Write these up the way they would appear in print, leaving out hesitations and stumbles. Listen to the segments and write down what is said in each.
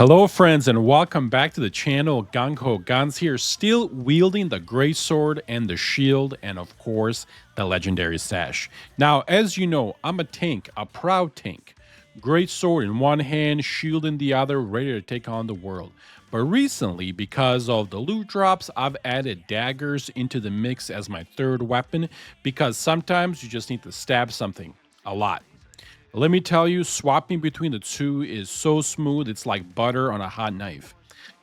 Hello friends and welcome back to the channel. Gung Guns here, still wielding the Greatsword and the shield and of course the legendary sash. Now as you know, I'm a tank, a proud tank. Greatsword in one hand, shield in the other, ready to take on the world. But recently, because of the loot drops, I've added daggers into the mix as my third weapon because sometimes you just need to stab something a lot. Let me tell you, swapping between the two is so smooth, it's like butter on a hot knife.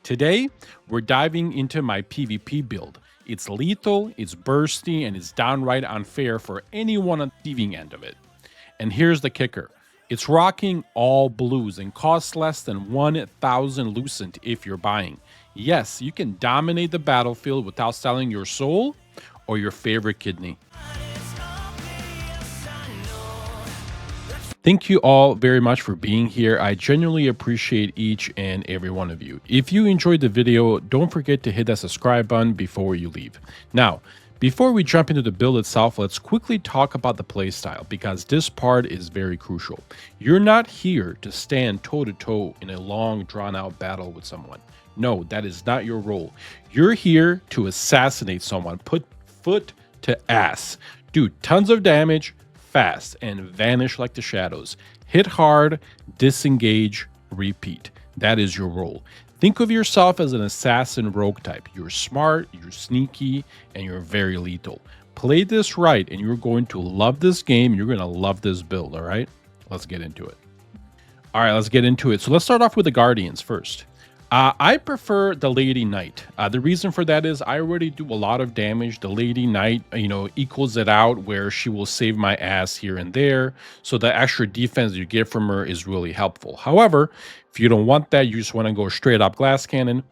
Today, we're diving into my PvP build. It's lethal, it's bursty, and it's downright unfair for anyone on the receiving end of it. And here's the kicker. It's rocking all blues and costs less than 1,000 Lucent if you're buying. Yes, you can dominate the battlefield without selling your soul or your favorite kidney. Thank you all very much for being here. I genuinely appreciate each and every one of you. If you enjoyed the video, don't forget to hit that subscribe button before you leave. Now, before we jump into the build itself, let's quickly talk about the playstyle because this part is very crucial. You're not here to stand toe-to-toe in a long, drawn-out battle with someone. No, that is not your role. You're here to assassinate someone, put foot to ass, do tons of damage, fast, and vanish like the shadows. Hit hard, disengage, repeat. That is your role. Think of yourself as an assassin rogue type. You're smart, you're sneaky, and you're very lethal. Play this right, and you're going to love this game. You're going to love this build, all right? Let's get into it. All right, let's get into it. So let's start off with the Guardians first. I prefer the Lady Knight. The reason for that is I already do a lot of damage. The Lady Knight, equals it out where she will save my ass here and there. So the extra defense you get from her is really helpful. However, if you don't want that, you just want to go straight up glass cannon,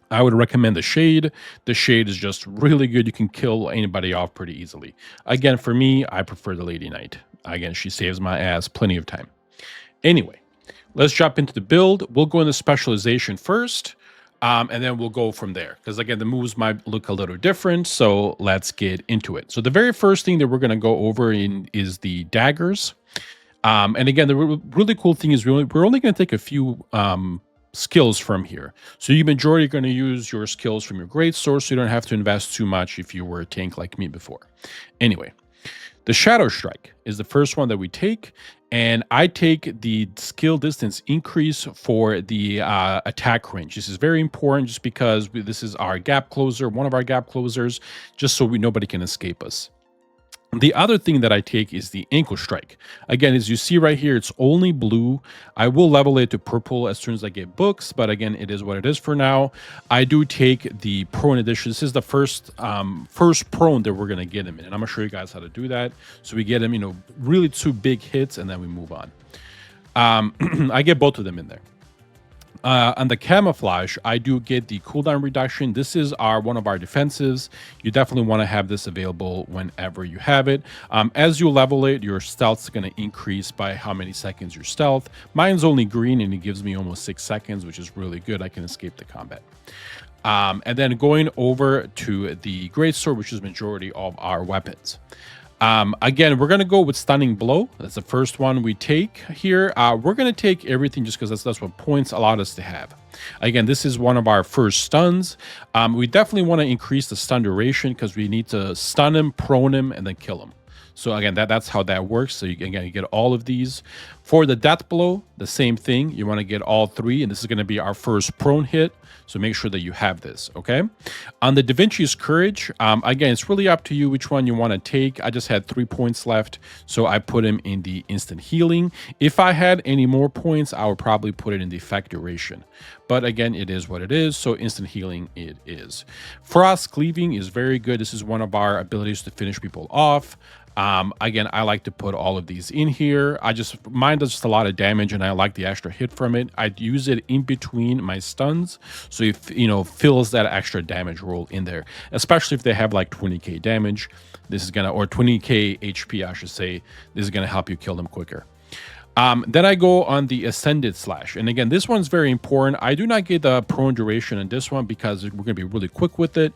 I would recommend the Shade. The Shade is just really good. You can kill anybody off pretty easily. Again, for me, I prefer the Lady Knight. Again, she saves my ass plenty of time. Anyway. Let's jump into the build. We'll go into specialization first, and then we'll go from there. Because again, the moves might look a little different, so let's get into it. So the very first thing that we're going to go over is the daggers. And again, the really cool thing is we're only going to take a few skills from here. So you majority are going to use your skills from your Greatsword, so you don't have to invest too much if you were a tank like me before. Anyway. The Shadow Strike is the first one that we take, and I take the skill distance increase for the attack range. This is very important just because this is our gap closer, one of our gap closers, just so nobody can escape us. The other thing that I take is the Ankle Strike. Again, as you see right here, it's only blue. I will level it to purple as soon as I get books, but again, it is what it is for now. I do take the prone edition. This is the first prone that we're going to get him in, and I'm going to show you guys how to do that. So we get him, really 2 big hits, and then we move on. I get both of them in there. On the camouflage, I do get the cooldown reduction. This is one of our defensives. You definitely want to have this available whenever you have it. As you level it, your stealth's going to increase by how many seconds your stealth. Mine's only green, and it gives me almost 6 seconds, which is really good. I can escape the combat. And then going over to the Greatsword, which is majority of our weapons. Again, we're going to go with Stunning Blow. That's the first one we take here. We're going to take everything just because that's what points allowed us to have. Again, this is one of our first stuns. We definitely want to increase the stun duration because we need to stun him, prone him, and then kill him. So again, that's how that works. So you get all of these. For the Death Blow, the same thing. You want to get all 3, and this is going to be our first prone hit. So make sure that you have this, okay? On the Da Vinci's Courage, again, it's really up to you which one you want to take. I just had 3 points left, so I put him in the instant healing. If I had any more points, I would probably put it in the effect duration. But again, it is what it is, so instant healing it is. Frost Cleaving is very good. This is one of our abilities to finish people off. Again, I like to put all of these in here. Mine does just a lot of damage, and I like the extra hit from it. I'd use it in between my stuns, so it fills that extra damage roll in there, especially if they have like 20k damage. This is gonna, or 20k HP, I should say. This is gonna help you kill them quicker. Then I go on the Ascended Slash. And again, this one's very important. I do not get the prone duration on this one because we're going to be really quick with it.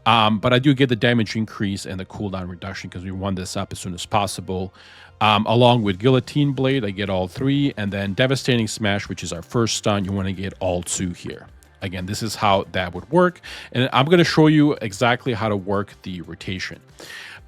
But I do get the damage increase and the cooldown reduction because we want this up as soon as possible. Along with Guillotine Blade, I get all 3. And then Devastating Smash, which is our first stun, you want to get all 2 here. Again, this is how that would work. And I'm going to show you exactly how to work the rotation.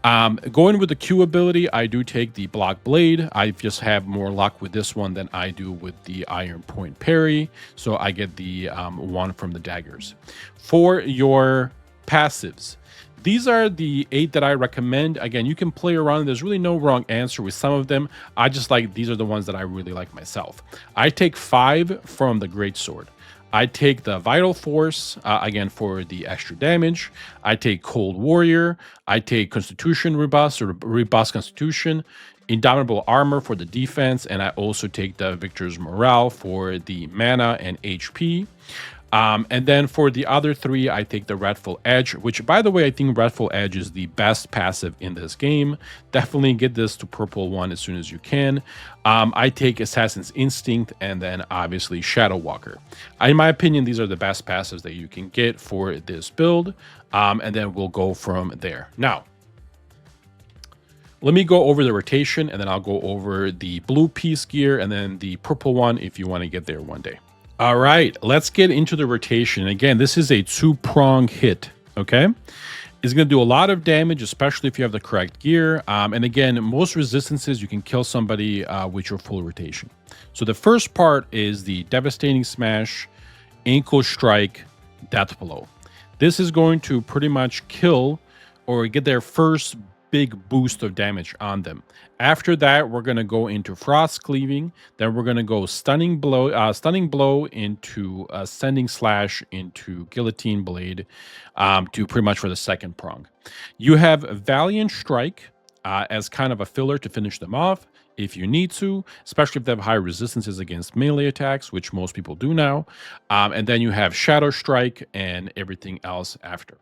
Going with the Q ability, I do take the Block Blade. I just have more luck with this one than I do with the Iron Point Parry. So I get the one from the daggers. For your passives, these are the 8 that I recommend. Again, you can play around. There's really no wrong answer with some of them. I just like, these are the ones that I really like myself. I take 5 from the Greatsword. I take the Vital Force, again, for the extra damage. I take Cold Warrior. I take Constitution Robust, or Robust Constitution. Indomitable Armor for the defense. And I also take the Victor's Morale for the mana and HP. And then for the other 3, I take the Wrathful Edge, which, by the way, I think Wrathful Edge is the best passive in this game. Definitely get this to purple 1 as soon as you can. I take Assassin's Instinct, and then obviously Shadow Walker. In my opinion, these are the best passives that you can get for this build. And then we'll go from there. Now, let me go over the rotation, and then I'll go over the blue piece gear and then the purple one if you want to get there one day. All right, let's get into the rotation. Again, this is a 2-prong hit, okay? It's going to do a lot of damage, especially if you have the correct gear. And again, most resistances, you can kill somebody with your full rotation. So the first part is the Devastating Smash, Ankle Strike, Death Blow. This is going to pretty much kill or get their first big boost of damage on them. After that, we're going to go into Frost Cleaving. Then we're going to go Stunning Blow into Sending Slash into Guillotine Blade to pretty much for the second prong. You have Valiant Strike as kind of a filler to finish them off if you need to, especially if they have high resistances against melee attacks, which most people do now. And then you have Shadow Strike and everything else after.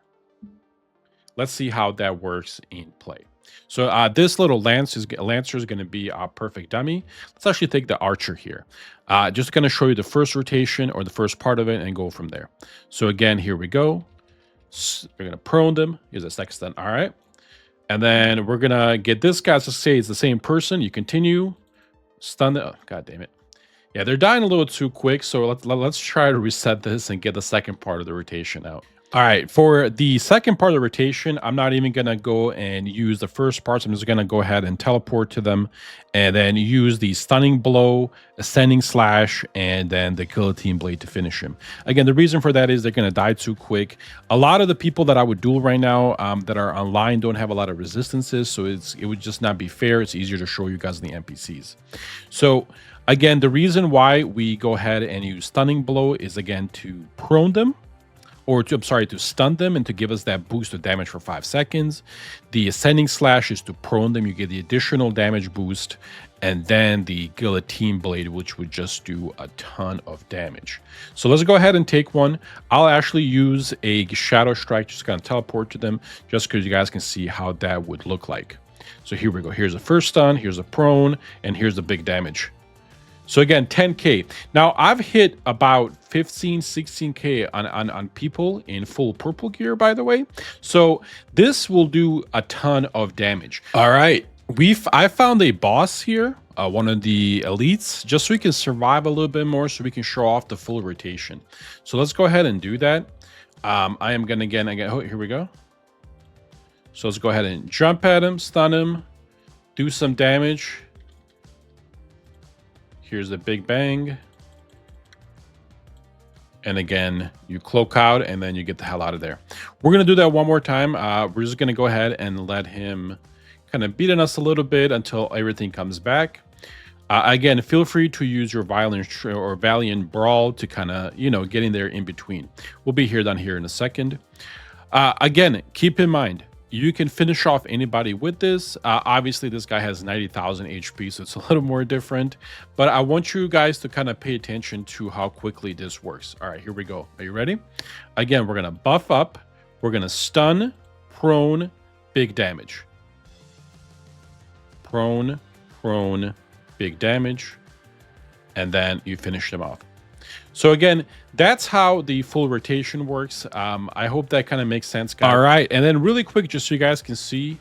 Let's see how that works in play. So this little Lancer is going to be our perfect dummy. Let's actually take the Archer here. Just going to show you the first rotation or the first part of it and go from there. So again, here we go. We're going to prone them. Here's a second stun. All right. And then we're going to get this guy to say it's the same person. You continue. Stun the... Oh, God damn it. Yeah, they're dying a little too quick. So let's try to reset this and get the second part of the rotation out. All right, for the second part of the rotation, I'm not even going to go and use the first parts. I'm just going to go ahead and teleport to them and then use the Stunning Blow, Ascending Slash, and then the Guillotine Blade to finish him. Again, the reason for that is they're going to die too quick. A lot of the people that I would duel right now that are online don't have a lot of resistances, so it would just not be fair. It's easier to show you guys the NPCs. So again, the reason why we go ahead and use Stunning Blow is, again, to prone them. Or to stun them and to give us that boost of damage for 5 seconds. The Ascending Slash is to prone them. You get the additional damage boost. And then the Guillotine Blade, which would just do a ton of damage. So let's go ahead and take one. I'll actually use a Shadow Strike, just kind of teleport to them, just because you guys can see how that would look like. So here we go. Here's the first stun, here's a prone, and here's the big damage. So again, 10K. Now, I've hit about 15, 16K on people in full purple gear, by the way. So this will do a ton of damage. All right. I found a boss here, one of the elites, just so we can survive a little bit more, so we can show off the full rotation. So let's go ahead and do that. I am going to, again, oh, here we go. So let's go ahead and jump at him, stun him, do some damage. Here's the big bang. And again, you cloak out and then you get the hell out of there. We're going to do that one more time. We're just going to go ahead and let him kind of beat on us a little bit until everything comes back. Again, feel free to use your Valiant Brawl to kind of, get in there in between. We'll be down here in a second. Again, keep in mind, you can finish off anybody with this. Obviously, this guy has 90,000 HP, so it's a little more different. But I want you guys to kind of pay attention to how quickly this works. All right, here we go. Are you ready? Again, we're going to buff up. We're going to stun, prone, big damage. Prone, big damage. And then you finish them off. So again, that's how the full rotation works. I hope that kind of makes sense, guys. All right, and then really quick, just so you guys can see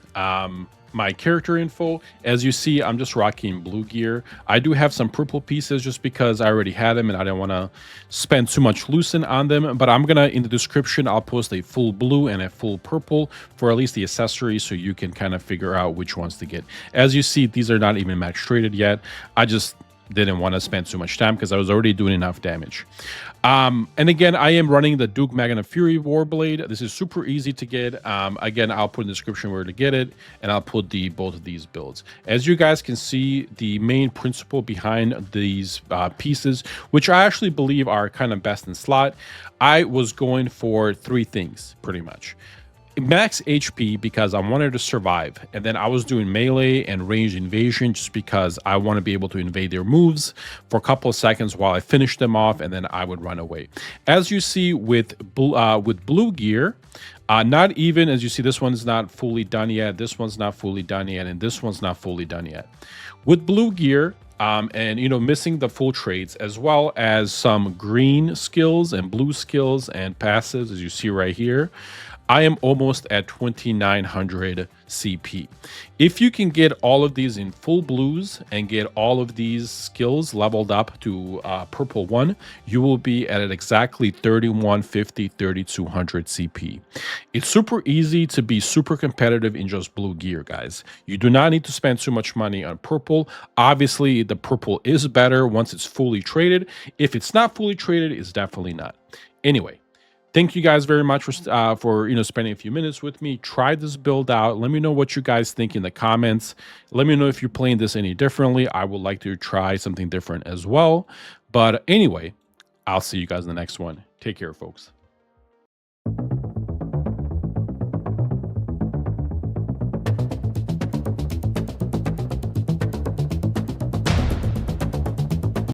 my character info. As you see, I'm just rocking blue gear. I do have some purple pieces just because I already had them and I didn't want to spend too much Lucent on them. But I'm gonna, in the description, I'll post a full blue and a full purple for at least the accessories, so you can kind of figure out which ones to get. As you see, these are not even max traded yet. I just didn't want to spend too much time because I was already doing enough damage. And again, I am running the Duke Magna Fury Warblade. This is super easy to get. Again, I'll put in the description where to get it, and I'll put both of these builds. As you guys can see, the main principle behind these pieces, which I actually believe are kind of best in slot, I was going for 3 things pretty much. Max HP because I wanted to survive, and then I was doing melee and ranged invasion just because I want to be able to invade their moves for a couple of seconds while I finish them off, and then I would run away. As you see with blue gear, not even, as you see, this one's not fully done yet, this one's not fully done yet, and this one's not fully done yet. With blue gear, and missing the full traits, as well as some green skills and blue skills and passives, as you see right here, I am almost at 2900 CP. If you can get all of these in full blues and get all of these skills leveled up to purple 1, you will be at exactly 3150, 3200 CP. It's super easy to be super competitive in just blue gear, guys. You do not need to spend too much money on purple. Obviously, the purple is better once it's fully traded. If it's not fully traded, it's definitely not. Anyway, thank you guys very much for spending a few minutes with me. Try this build out. Let me know what you guys think in the comments. Let me know if you're playing this any differently. I would like to try something different as well. But anyway, I'll see you guys in the next one. Take care, folks.